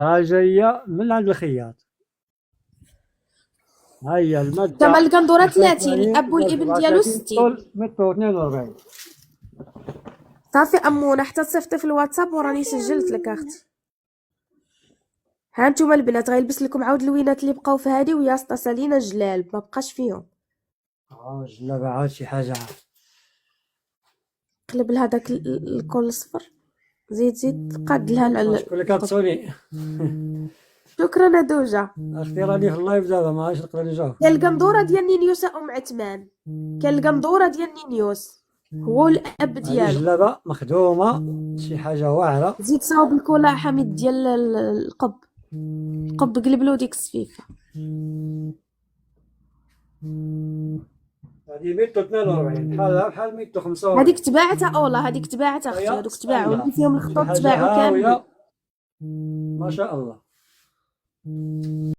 ها جاية من عند الخياط. هيا تما المادة القندورة 30، 35 الاب زائد والابن ديالو 37 60. طول متر 42. صافي امونه حتى تصيفطي في الواتساب وراني سجلت لك اختي. ها نتوما البنات غيلبس لكم عاود الوينات اللي بقاو في هادي وياسطا سالينا جلال ما بقاش فيهم. جلابة عاد شي حاجة عاد. قلب لها داك الكول الصفر، زيد قاد لها شكون اللي كتصوني؟ شكرا دوجة. اختي راني في اللايف دابا ما عادش نقدر نجاوب. كاين القندورة ديال نينيوس ام عثمان، كاين القندورة ديال نينيوس هو الاب هذه ديالو. جلابة مخدومة شي حاجة واعرة. زيد صاوب الكولا حميد ديال القب، القب قلب له ديك السفيفة. هذه متر 42 بحال متر 45. هذيك تباعتها اولا، هذيك تباعتها اختي، هذوك تباعوا اللي فيهم شي الخطوط حاجة تباعوا كاملين. هاوية ما شاء الله.